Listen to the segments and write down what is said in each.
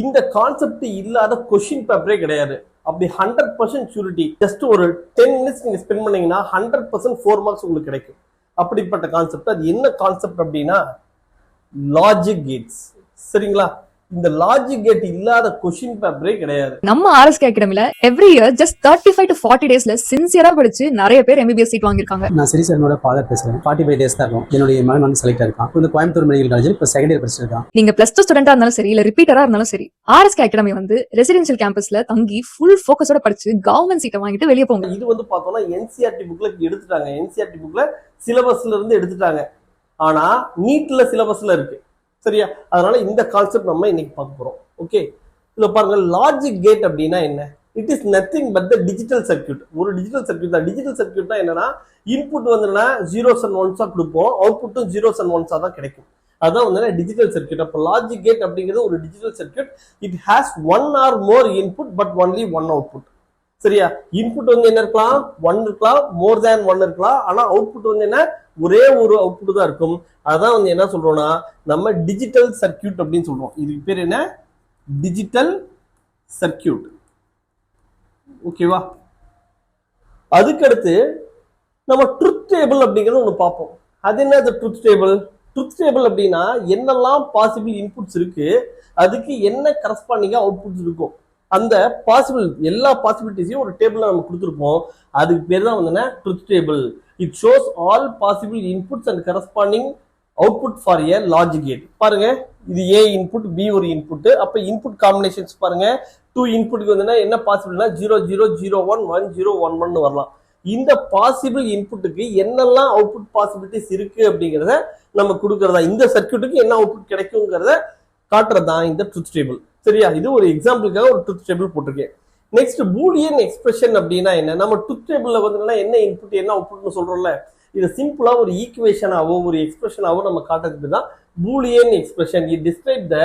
இந்த கான்செப்ட் இல்லாத கொஸ்டின் பேப்பரே கிடையாது. அப்படி 100% ஷூரிட்டி ஜஸ்ட் ஒரு 10 minutes நீங்க ஸ்பெண்ட் பண்ணீங்கன்னா 100% 4 மார்க்ஸ் உங்களுக்கு கிடைக்கும். அப்படிப்பட்ட கான்செப்ட். அது என்ன கான்செப்ட் அப்படின்னா லாஜிக் கேட்ஸ். சரிங்களா? இந்த லாஜிக் கேட் இல்லாத கொஸ்டின் பேப்பரே கிடையாது. நம்ம ஆர்எஸ்கே அகாடமில எவ்ரி இயர் ஜஸ்ட் 35 to 40 டேஸ்ல சின்சியரா படிச்சு நிறைய பேர் MBBS சீட் வாங்கியிருக்காங்க. நான் சரி சார் என்னோட ஃபாதர் பேசுறேன். 45 டேஸ் தான் இருக்கும். என்னுடைய மகன் வந்து செலக்ட் ஆயிருக்கான். இந்த கோயம்புத்தூர் மெடிக்கல் காலேஜில் இப்போ செகண்ட் இயர் படிச்சிருக்கான். நீங்க +2 ஸ்டூடெண்டா இருந்தாலும் சரி இல்ல ரிப்பீட்டரா இருந்தாலும் சரி, ஆர்எஸ்கே அகாடமி வந்து ரெசிடென்ஷியல் கேம்பஸ்ல தங்கி ஃபுல் ஃபோக்கஸோட படிச்சு கவர்மெண்ட் சீட்டை வாங்கிட்டு வெளியே போங்க. இது வந்து பார்த்தோம்னா NCERT புக்ல எடுத்துட்டாங்க. NCERT புக்ல சிலபஸ்ல இருந்து எடுத்துட்டாங்க. ஆனா நீட்ல சிலபஸ்ல இருக்கு. சரியா? அதனால இந்த கான்செப்ட் நம்ம இன்னைக்கு பார்க்க போறோம். ஓகே, இதுல பாருங்க, லாஜிக் கேட் அப்படின்னா என்ன? It is nothing but the digital circuit. ஒரு டிஜிட்டல் சர்க்கியூட் தான். டிஜிட்டல் சர்க்கியூட்னா என்னன்னா, இன்புட் வந்து ஜீரோஸ் அண்ட் ஒன்ஸா கொடுப்போம், அவுட்புட்டும் ஜீரோஸ் அண்ட் ஒன்ஸா தான் கிடைக்கும். அதான் வந்து டிஜிட்டல் சர்க்கியூட். அப்போ லாஜிக் கேட் அப்படிங்கிறது ஒரு digital circuit. It has 1 or more input but only 1 output. சரியா? இன்புட் வந்து என்ன இருக்கலாம்? 1 இருக்கலாம், மோர் தேன் 1 இருக்கலாம். ஆனா அவுட்புட் வந்து என்ன? ஒரே ஒரு அவுட்புட் தான் இருக்கும். அதான் வந்து என்ன சொல்றோம்னா நம்ம டிஜிட்டல் சர்க்கியூட் அப்படின்னு சொல்றோம். இதுக்கு பேர் என்ன? Digital circuit. ஓகேவா? அதுக்கடுத்து நம்ம ட்ரூத் டேபிள் அப்படிங்கிறது ஒன்று பார்ப்போம். அது என்ன ட்ரூத் டேபிள்? ட்ரூத் டேபிள் அப்படின்னா என்னெல்லாம் பாசிபிள் இன்புட்ஸ் இருக்கு, அதுக்கு என்ன கரஸ்பாண்டிங்கா அவுட்புட்ஸ் இருக்கும், அந்த பாசிபிள் எல்லா பாசிபிலிட்டிஸையும் ஒரு டேபிள்ல நம்ம கொடுத்துருப்போம். அதுக்கு பேர் தான் வந்து truth table. It shows all possible inputs and corresponding output for a logic gate. பாருங்க, இது A இன்புட், B ஒரு இன்புட். அப்ப இன்புட் காம்பினேஷன்ஸ் பாருங்க, 2 இன்புட்டுக்கு வந்து என்ன பாசிபிள்னா 0 0 0 1 1 0 1 1 வரலாம். இந்த பாசிபிள் இன்புட்டுக்கு என்னெல்லாம் அவுட்புட் பாசிபிலிட்டிஸ் இருக்கு அப்படிங்கிறத நம்ம கொடுக்கறதா, இந்த சர்க்கியூட்டுக்கு என்ன அவுட்புட் கிடைக்குங்கிறத காட்டுறதா இந்த ட்ரூத் டேபிள். சரியா? இது ஒரு எக்ஸாம்பிளுக்காக ஒரு ட்ரூத் டேபிள் போட்டிருக்கேன். நெக்ஸ்ட் பூலியன் எக்ஸ்பிரஷன் அப்படின்னா என்ன? நம்ம ட்ரூத் டேபிள்ல வந்து என்ன இன்புட் என்ன அவுட்புட்னு சொல்றோம்ல, இது சிம்பிளா ஒரு ஈக்குவேஷனாவோ ஒரு எக்ஸ்பிரஷனாவோ நம்ம காட்டுறதுக்கு தான் Boolean expression. It describe the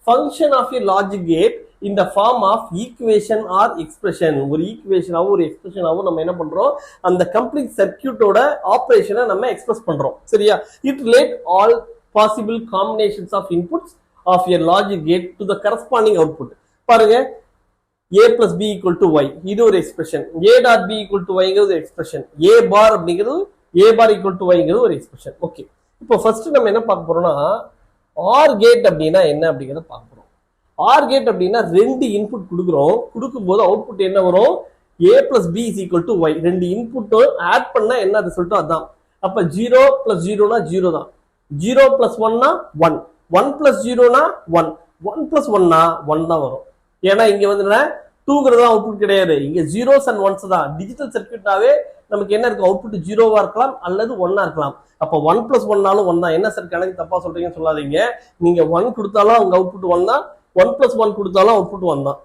function of a logic gate in the form of equation or expression. ஒரு ஈக்குவேஷனாவோ ஒரு எக்ஸ்பிரஷனாவோ நம்ம என்ன பண்றோம், அந்த கம்ப்ளீட் சர்க்கியூட்டோட ஆபரேஷனை நம்ம எக்ஸ்பிரஸ் பண்றோம். சரியா? It relate all possible combinations of inputs of a logic gate to the corresponding output. பாருங்க, a plus b equal to y, இது ஒரு expression. a dot b equal to y ங்கிறது எக்ஸ்பிரஷன். a bar அப்படிங்கிறது a bar equal to y ங்கிறது ஒரு expression. Okay, இப்போ first நம்ம என்ன பார்க்க போறோம்னா ஆர் கேட் அப்படின்னா என்ன அப்படிங்கறத பார்க்க போறோம். ஆர் கேட் அப்படின்னா 2 இன்புட் கொடுக்குறோம். கொடுக்கும்போது அவுட்புட் என்ன வரும்? a plus b is equal to y. 2 இன்புட்டும் add பண்ணா என்ன ரிசல்ட்டோ அதான். அப்ப 0 plus 0 னா 0 தான். 0 plus 1 னா 1. 1 plus 0 னா 1. 1 plus 1 னா 1 தான் வரும். ஏன்னா இங்க வந்து 2ங்கிறது அவுட்புட் கிடையாது, இங்க ஜீரோஸ் அண்ட் ஒன்ஸ் தான். டிஜிட்டல் சர்க்கியூட்னாவே நமக்கு என்ன இருக்கு? அவுட்புட் 0வா இருக்கலாம் அல்லது 1ஆ இருக்கலாம். அப்ப 1 plus 1னாலும் 1 தான். என்ன சார் கணக்கு தப்பா சொல்றீங்கன்னு சொல்லாதீங்க. நீங்க 1 கொடுத்தாலும் அவங்க அவுட்புட் 1 தான், 1 plus 1 கொடுத்தாலும் அவுட்புட் 1 தான்.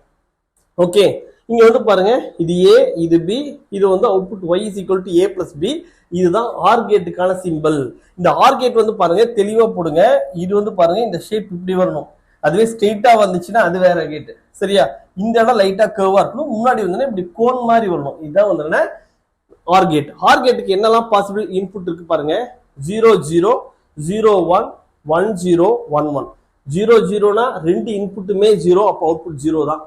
ஓகே, இங்க வந்து பாருங்க, இது A, இது B, இது வந்து output y is equal to A plus B. இதுதான் ஆர் கேட்டுக்கான சிம்பிள். இந்த ஆர் கேட் வந்து பாருங்க தெளிவா போடுங்க. இது வந்து பாருங்க இந்த ஷேப் இப்படி வரணும். அதுவே ஸ்ட்ரெயிட்டா வந்துச்சுன்னா அது வேற கேட். சரியா? இந்த இடம் லைட்டா கர்வா இருக்கணும். முன்னாடி வந்து இப்படி கோன் மாதிரி வரணும். இதுதான் வந்து ஆர் கேட். ஆர் கேட்டுக்கு என்னெல்லாம் பாசிபிள் இன்புட் இருக்கு பாருங்க. 0 0 0 1 1 0 1 1. 0 0னா 2 இன்புட்டுமே 0, அப்ப அவுட்புட் 0 தான்.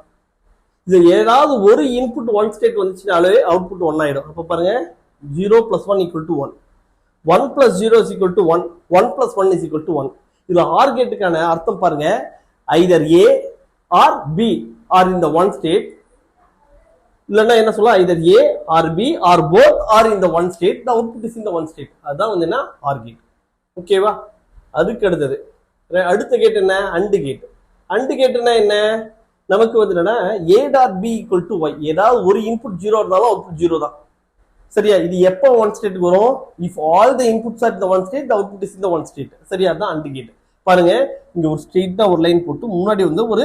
இது ஏதாவது ஒரு இன்புட் 1 ஸ்டேட் வந்துச்சுனாலே அவுட்புட் 1 ஆயிடும். அப்ப பாருங்க 0 plus 1 equal to 1. 1 plus 0 is equal to 1. 1 plus 1 is equal to 1. இதுல ஆர் கேட்டுக்கான அர்த்தம் பாருங்க, either A or B are in the one state. இல்லன்னா என்ன சொல்லலாம், either A or B or both are in the one state. The output is in the one state. அதான் வந்து என்ன? OR gate. ஓகேவா? அதுக்கு அடுத்தது அடுத்த கேட் என்ன? And gate. அண்ட் கேட்னா என்ன? நமக்கு வந்து என்னன்னா A dot B equal to Y. ஏதாவது ஒரு இன்புட் 0 இருந்தாலும் அவுட்புட் 0 தான். சரியா? இது எப்போ ஒன் ஸ்டேட்டுக்கு வரும்? If all the inputs are in the one state, the output is in the one state. சரியா? அதான் அண்ட் கேட். பாருங்க, இங்க ஒரு ஸ்ட்ரெயிட்டா ஒரு லைன் போட்டு முன்னாடி வந்து ஒரு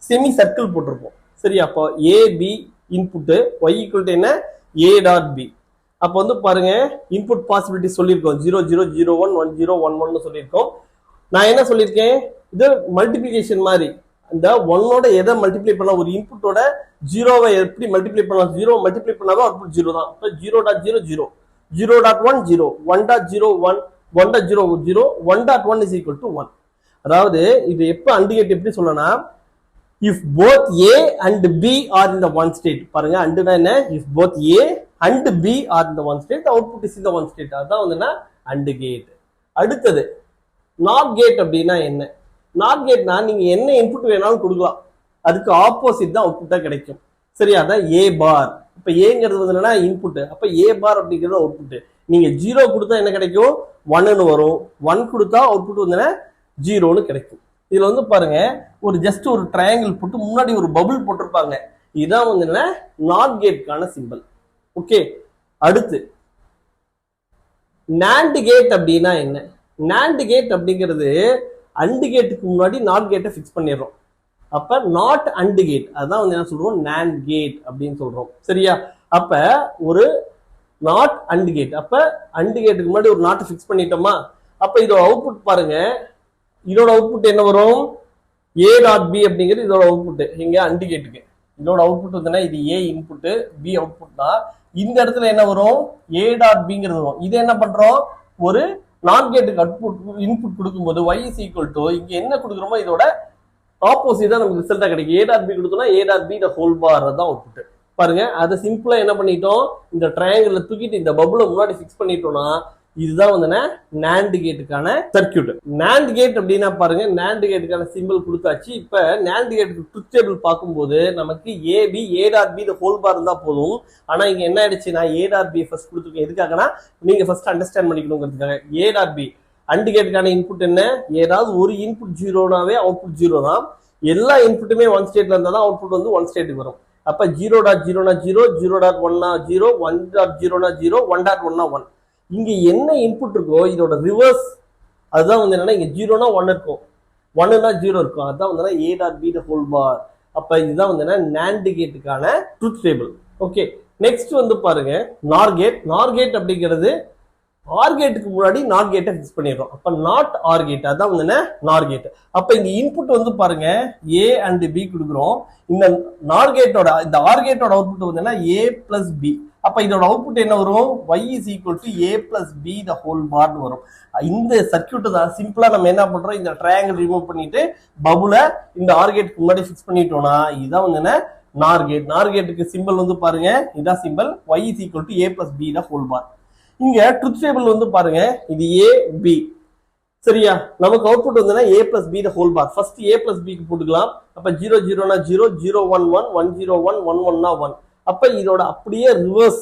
செமி சர்க்கிள் போட்டிருப்போம். சரியா? அப்போ A B input y equal to என்ன? a dot b. அப்போ வந்து பாருங்க இன்புட் பாசிபிலிட்டி சொல்லியிருக்கோம். 0 0 0 1 1 0 1 1 சொல்லியிருக்கோம். நான் என்ன சொல்லியிருக்கேன்? இது மல்டிபிளிகேஷன் மாதிரி. இந்த 1ஓட எதை மல்டிப்ளை பண்ணா, ஒரு இன்புட்டோட 0வை எப்படி மல்டிப்ளை பண்ணலாம்? 0 மல்டிப்ளை பண்ணாதான் அவுட்புட் 0 தான். அப்போ 0.0 0 0.1 0 1.0 1 1.0 0 1.1 is equal to 1. அதாவது இது எப்ப அண்ட் கேட் எப்படி சொல்லனா, if both A and B are in the one state, பாருங்க அண்டுனா என்ன, if both A and B are in the one state output is in the one state, அதான் வந்துன்னா அண்டு கேட். அடுத்தது நாட் கேட் அப்படின்னா என்ன? நாட் கேட்னா நீங்க என்ன இன்புட் வேணாலும் கொடுக்கலாம், அதுக்கு ஆப்போசிட் தான் அவுட்புட்டா கிடைக்கும். சரியா, அதான் ஏ பார். இப்ப ஏங்கிறது வந்து என்னன்னா இன்புட், அப்ப ஏ பார் அப்படிங்கிறது அவுட்புட். நீங்க 0 கொடுத்தா என்ன கிடைக்கும், 1ன்னு வரும். 1 கொடுத்தா அவுட்புட் வந்து 0ன்னு கிடைக்கும். இதுல வந்து பாருங்க ஒரு ஜஸ்ட் ஒரு ட்ரையாங்கிள் போட்டு முன்னாடி ஒரு பபுள் போட்டிருப்பாங்க, இதுதான் வந்து என்ன நாட் கேட்கான சிம்பிள். ஓகே, அடுத்து நாண்ட் கேட் அப்படின்னா என்ன? நாண்ட் கேட் அப்படிங்கிறது அண்டு கேட்டுக்கு முன்னாடி நாட் கேட்டை ஃபிக்ஸ் பண்ணிடுறோம். அப்ப நாட் அண்டு கேட், அதான் வந்து என்ன சொல்றோம், நாண்ட் கேட் அப்படின்னு சொல்றோம். சரியா, அப்ப ஒரு நாட் அண்டு கேட், அப்ப அண்டு கேட்டுக்கு முன்னாடி ஒரு நாட்டை ஃபிக்ஸ் பண்ணிட்டோமா, அப்ப இதோட அவுட்புட் பாருங்க, இதோட அவுட்புட் என்ன வரும், ஏ டாட் பி அப்படிங்கிறது இதோட அவுட்புட். இங்க அண்டு கேட்டுக்கு இதோட அவுட்புட் வந்து இது ஏ இன்புட் பி அவுட்புட் தான். இந்த இடத்துல என்ன வரும், ஏ டாட் பிங்கிறது வரும். இது என்ன பண்றோம், ஒரு நாட் கேட்டுக்கு அவுட்புட் இன்புட் கொடுக்கும்போது y is equal to இங்க என்ன கொடுக்குறோமோ இதோட ஆப்போசிட்டா நமக்கு ரிசல்ட்டா கிடைக்கும். ஏ டாட் பி கொடுத்தோம்னா A dot B the whole bar தான் அவுட்புட். பாருங்க, அதை சிம்பிளா என்ன பண்ணிட்டோம், இந்த ட்ரையாங்கிள் தூக்கிட்டு இந்த பபுளை முன்னாடி ஃபிக்ஸ் பண்ணிட்டோம்னா இதுதான் வந்து நாண்ட் கேட்டுக்கான சர்க்கியூட். நாண்ட் கேட் அப்படின்னா பாருங்க, நாண்ட் கேட்டுக்கான சிம்பிள் கொடுத்தாச்சு. இப்ப நாண்ட் கேட்டுக்கு ட்ரூத் டேபிள் பார்க்கும்போது நமக்கு AB A dot B the whole bar இருந்தா போதும். ஆனா இங்க என்ன ஆயிடுச்சு, நான் ஏ டாட் பி ஃபர்ஸ்ட் கொடுத்துருக்கேன். எதுக்காகனா நீங்க ஃபர்ஸ்ட் அண்டர்ஸ்டாண்ட் பண்ணிக்கணுங்கிறதுக்காக. ஏ டாட் பி அண்டு கேட்டுக்கான இன்புட் என்ன, ஏதாவது ஒரு இன்புட் 0னாவே அவுட்புட் 0 தான். எல்லா இன்புட்டுமே ஒன் ஸ்டேட்ல இருந்தா தான் அவுட்புட் வந்து ஒன் ஸ்டேட்டுக்கு வரும். அப்ப 0.0னா 0, 0.1னா 0, 1.0னா 0, 1.1னா 1. இங்க என்ன இன்புட் இருக்கோ இதோட ரிவர்ஸ், அதுதான் வந்து என்னன்னா இங்க 0னா 1 இருக்கும், 1னா 0 இருக்கும். அதுதான் வந்து A dot B the whole bar. அப்ப இதுதான் வந்து நாண்ட் கேட்டுக்கான ட்ரூத் டேபிள். ஓகே, நெக்ஸ்ட் வந்து பாருங்க நார் கேட். நார் கேட் அப்படிங்கிறது ஆர் கேட்டுக்கு முன்னாடி நாட் கேட்டை ஃபிக்ஸ் பண்ணிடுறோம். அப்ப நாட் ஆர் கேட், அதான் வந்து நார் கேட். அப்ப இங்க இன்புட் வந்து பாருங்க ஏ அண்ட் பி கொடுக்குறோம். இந்த நார் கேட்டோட இந்த ஆர் கேட்டோட அவுட்புட் வந்து ஏ பிளஸ் பி. அப்ப இதோட அவுட்புட் என்ன வரும், y is equal to a plus b the whole bar வரும். இந்த சர்க்கியூட் தான் சிம்பிளா நம்ம என்ன பண்றோம், இந்த ட்ரையாங்கிள் ரிமூவ் பண்ணிட்டு பபுல இந்த ஆர் கேட்டுக்கு முன்னாடி ஃபிக்ஸ் பண்ணிட்டோம்னா இதான் வந்து நார் கேட். நார் கேட்டுக்கு சிம்பிள் வந்து பாருங்க, இதான் simple, y is equal to a plus b the whole bar. இங்க ட்ரூத் டேபிள் வந்து பாருங்க, இது ஏ பி. சரியா, நமக்கு அவுட்புட் வந்து a plus b the whole bar. First a plus b க்கு போட்டுக்கலாம். அப்ப 0 0னா 0, 0 1 1, 1 0 1, 1 1னா 1. அப்ப இதோட அப்படியே ரிவர்ஸ்.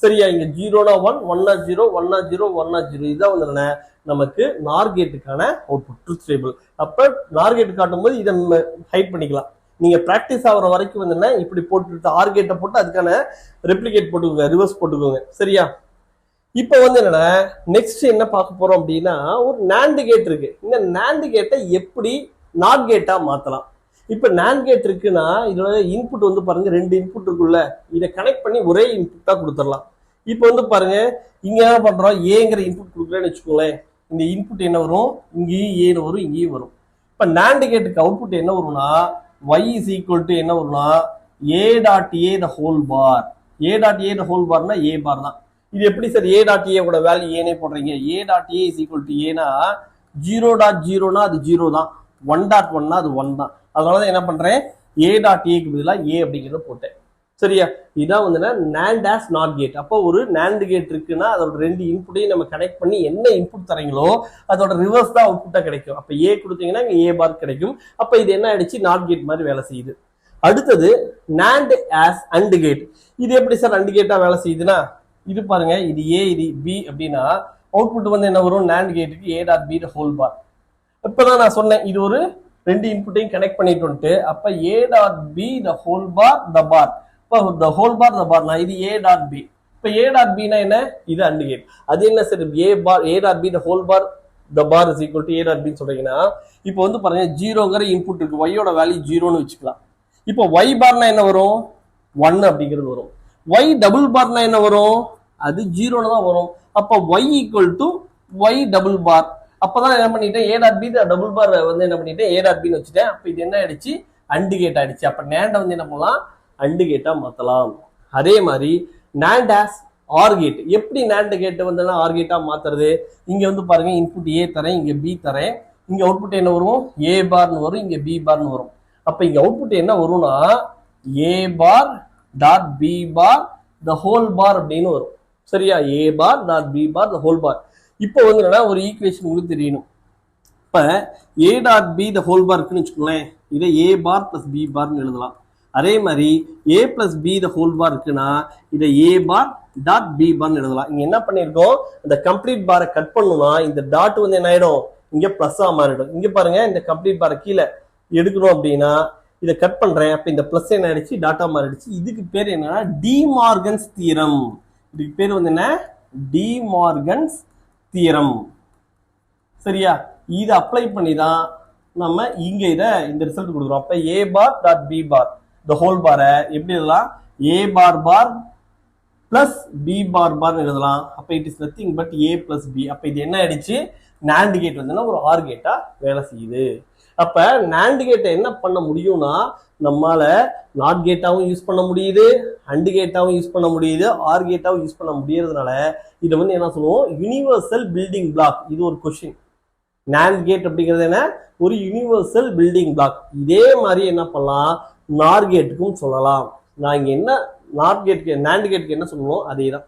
சரியா, இங்க 0னா 1, 1னா 0, 1னா 0, 1னா 0. இதான் வந்து நமக்கு நார் கேட்டுக்கான அவுட்புட் ட்ரூத் டேபிள். அப்ப நார் கேட் காட்டும் போது இதை ஹைட் பண்ணிக்கலாம். நீங்க பிராக்டிஸ் ஆகிற வரைக்கும் வந்து இப்படி போட்டு ஆர் கேட்டை போட்டு அதுக்கான ரெப்ளிகேட் போட்டுக்கோங்க, ரிவர்ஸ் போட்டுக்கோங்க. சரியா, இப்ப வந்து என்னன்னா நெக்ஸ்ட் என்ன பார்க்க போறோம் அப்படின்னா, ஒரு நாண்ட் கேட் இருக்கு. இந்த நாண்ட் கேட்டை எப்படி நாட் கேட்டா மாத்தலாம். இப்ப நாண்ட் கேட் இருக்குன்னா இதோட இன்புட் வந்து பாருங்க, 2 இன்புட் இருக்குல்ல, இதை கனெக்ட் பண்ணி ஒரே இன்புட்டா கொடுத்துடலாம். இப்ப வந்து பாருங்க, இங்க என்ன பண்றோம், ஏங்கிற இன்புட் கொடுக்குறேன்னு வச்சுக்கோங்களேன். இந்த இன்புட் என்ன வரும், இங்கேயும் ஏன்னு வரும், இங்கேயும் வரும். இப்ப நாண்ட் கேட்டுக்கு அவுட்புட் என்ன வரும்னா y is equal to என்ன வரும்னா a dot a the whole bar. a dot a the whole barனா a bar தான். இது எப்படி சார் a டாட் a ஓட வேல்யூ ஏனே போடுறீங்க, a dot a is equal to a னா 0.0னா அது 0 தான், 1.1னா அது 1 தான். அதனாலதான் என்ன பண்றேன், a டாட் a க்கு பதிலா a அப்படிங்கறத போட்டேன். சரியா, இதான் வந்து நாண்ட் ஆஸ் நாட் கேட். அப்போ ஒரு நாண்ட் கேட் இருக்குன்னா அதோட 2 இன்புட்டையும் நம்ம கனெக்ட் பண்ணி என்ன இன்புட் தரீங்களோ அதோட ரிவர்ஸ் தான் அவுட்புட்டா கிடைக்கும். அப்ப ஏ கொடுத்தீங்கன்னா இங்க ஏ பார் கிடைக்கும். அப்ப இது என்ன ஆயிடுச்சு, நாட் கேட் மாதிரி வேலை செய்யுது. அடுத்தது நாண்ட் ஆஸ் அண்ட் கேட். இது எப்படி சார் அண்ட் கேட்டா வேலை செய்யுதுன்னா, இது பாருங்க, இது ஏ இது பி அப்படின்னா அவுட்புட் வந்து என்ன வரும், நாண்ட் கேட்டுக்கு A dot B the whole bar. இப்பதான் நான் சொன்னேன், இது ஒரு 2 இன்புட்டையும் கனெக்ட் பண்ணிட்டு அப்ப A dot B the whole bar the bar. the whole bar the bar நான் இது a dot b. இப்ப a dot b னா என்ன, இது AND கேட். அது என்ன sir, a dot b the whole bar the bar is equal to a dot b சொல்றீங்கன்னா, இப்போ வந்து பாருங்க 0ங்கற இன்புட் இருக்கு, y ஓட வேல்யூ 0ன்னு வச்சுக்கலாம். இப்போ y பார்னா என்ன வரும், 1 அப்படிங்கிறது வரும். y டபுள் பார்னா என்ன வரும், அது 0ன்னு தான் வரும். அப்ப y equal to y double bar. அப்பதான் என்ன பண்ணிட்டேன், a dot b the double bar வந்து என்ன பண்ணிட்டேன், a dot b ன்னு வச்சுட்டேன். அப்ப இது என்ன ஆயிடுச்சு, AND கேட் ஆயிடுச்சு. அப்ப NAND வந்து என்ன பண்ணலாம், அண்ட் கேட்டா மாத்தலாம். அதே மாதிரி நாண்ட் ஆஸ் ஆர் கேட். எப்படி நாண்ட் கேட் வந்து ஆர் கேட்டா மாத்துறது, இங்க வந்து பாருங்க இன்புட் ஏ தரேன், இங்க பி தரேன், இங்க அவுட்புட் என்ன வரும், ஏ பார்னு வரும், இங்க பி பார்னு வரும். அப்ப இங்க அவுட்புட் என்ன வரும்னா a bar dot b bar the whole bar அப்படின்னு வரும். சரியா? a bar dot b bar the whole bar. இப்போ வந்து என்னன்னா ஒரு ஈக்குவேஷன் உங்களுக்கு தெரியணும். இப்ப a dot b the whole bar இருக்குன்னு வச்சுக்கோங்களேன், இதை a பார் பிளஸ் b பார்னு எழுதலாம். அதே மாதிரி a plus b the whole bar இருக்குன்னா இதை a பார் டாட் b பார்னு எழுதலாம். இங்க என்ன பண்ணிருக்கோம், இந்த கம்ப்ளீட் பாரை கட் பண்ணணும்னா இந்த டாட் வந்து என்ன ஆயிடும், இங்க பிளஸ்ஸா மாறிடும். இங்க பாருங்க, இந்த கம்ப்ளீட் பாரை கீழே எடுக்கணும் அப்படின்னா இதை கட் பண்றேன், அப்ப இந்த பிளஸ் என்ன ஆயிடுச்சு, டாட்டா மாறிடுச்சு. இதுக்கு பேர் என்னன்னா டி மார்கன்ஸ் தியரம். இதுக்கு பேர் வந்து என்ன, டி மார்கன்ஸ் தியரம். சரியா? இதை அப்ளை பண்ணி தான் நம்ம இங்க இந்த ரிசல்ட் கொடுக்குறோம். அப்ப a bar dot b bar the whole பாரை எப்படி எழுதலாம், a bar bar plus b bar bar எழுதலாம். அப்ப it is nothing but a plus b. அப்ப இது என்ன ஆயிடுச்சு, NAND கேட் வந்து ஒரு ஆர் கேட்டா வேலை செய்யுது. அப்ப NAND கேட்டை என்ன பண்ண முடியும்னா நம்மால நாட் கேட்டாவும் யூஸ் பண்ண முடியுது, அண்ட் கேட்டாவும் யூஸ் பண்ண முடியுது, ஆர் கேட்டாவும் யூஸ் பண்ண முடியறதுனால இதை வந்து என்ன சொல்லுவோம், யூனிவர்சல் பில்டிங் பிளாக். இது ஒரு கொஸ்டின். NAND கேட் அப்படிங்கிறது என்ன, ஒரு யூனிவர்சல் பில்டிங் பிளாக். இதே மாதிரி என்ன பண்ணலாம், நார் கேட்டுக்கும் சொல்லலாம். நான் இங்க என்ன நாட் கேட்க்கு NAND கேட்டுக்கு என்ன சொல்லணும் அதே தான்.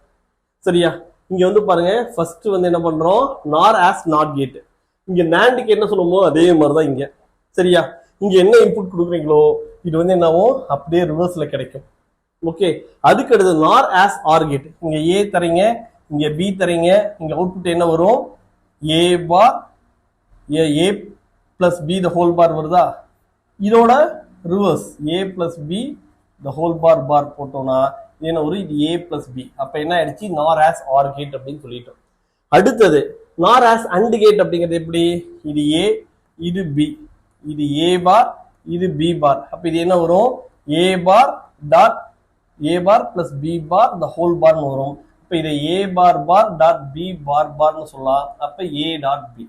சரியா? இங்க வந்து பாருங்க, ஃபர்ஸ்ட் வந்து என்ன பண்றோம், நார் ஆஸ் நாட் கேட். இங்க NANDக்கு என்ன சொல்லுமோ அதே மாதிரிதான் இங்க. சரியா? இங்க என்ன இன்புட் கொடுக்குறீங்களோ இது வந்து என்னவோ அப்படியே ரிவர்ஸ்ல கிடைக்கும். ஓகே, அதுக்கு அடுத்து நார் ஆஸ் ஆர் கேட். இங்க ஏ தரீங்க, இங்க பி தரீங்க, இங்க அவுட்புட் என்ன வரும், A bar A plus B the whole bar வருதா. இதோட reverse A plus B the whole bar bar போட்டோம்னா என்ன வரும், இது ஏ பிளஸ் பி. அப்ப என்ன ஆயிடுச்சு, நார் ஆஸ் ஆர் கேட் அப்படின்னு சொல்லிட்டோம். அடுத்தது நார் ஆஸ் அண்ட் கேட் அப்படிங்கிறது எப்படி, இது ஏ இது பி, இது ஏ பார் இது பி பார். அப்ப இது என்ன வரும், A bar dot A bar plus B bar the whole பார்னு வரும். அப்ப இதை ஏ பார் பார் டாட் பி பார் பார்னு சொல்லலாம். அப்ப ஏ டாட் பி.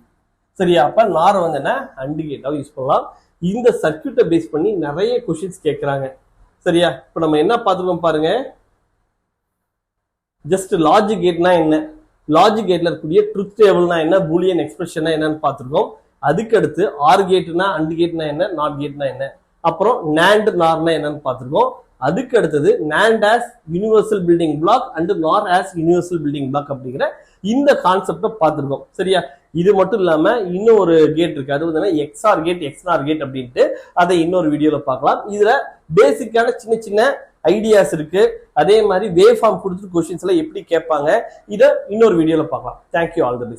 சரியா? அப்ப நார் வந்து என்ன, அண்ட் கேட்டாவும் யூஸ் பண்ணலாம். இந்த சர்க்யூட்டை பேஸ் பண்ணி நிறைய கொஸ்டின்ஸ் கேட்கறாங்க. சரியா? இப்ப நம்ம என்ன பார்த்துக்கோம் பாருங்க, ஜஸ்ட் லாஜிக் கேட்னா என்ன, லாஜிக் கேட்ல இருக்கக்கூடிய ட்ரூத் டேபிள்னா என்ன, பூலியன் எக்ஸ்பிரஷன்னா என்னன்னு பார்த்துருக்கோம். அதுக்கு அடுத்து ஆர் கேட்னா அண்ட் கேட்னா என்ன, நாட் கேட்னா என்ன, அப்புறம் NAND நார்னா என்னன்னு பார்த்துருக்கோம். அதுக்கு அடுத்தது NAND as universal building block and NOR as universal building block அப்படிங்கிற இந்த கான்செப்டை பார்த்துருக்கோம். சரியா? இது மட்டும் இல்லாம இன்னும் ஒரு கேட் இருக்கு, அது வந்து எக்ஸ்ஆர் கேட் எக்ஸ்ஆர் கேட் அப்படின்ட்டு, அதை இன்னொரு வீடியோல பார்க்கலாம். இதுல பேசிக்கான சின்ன சின்ன ஐடியாஸ் இருக்கு. அதே மாதிரி வேவ் ஃபார்ம் கொடுத்துட்டு கொஸ்டின்ஸ் எல்லாம் எப்படி கேட்பாங்க, இதை இன்னொரு வீடியோல பார்க்கலாம். Thank you, all the best.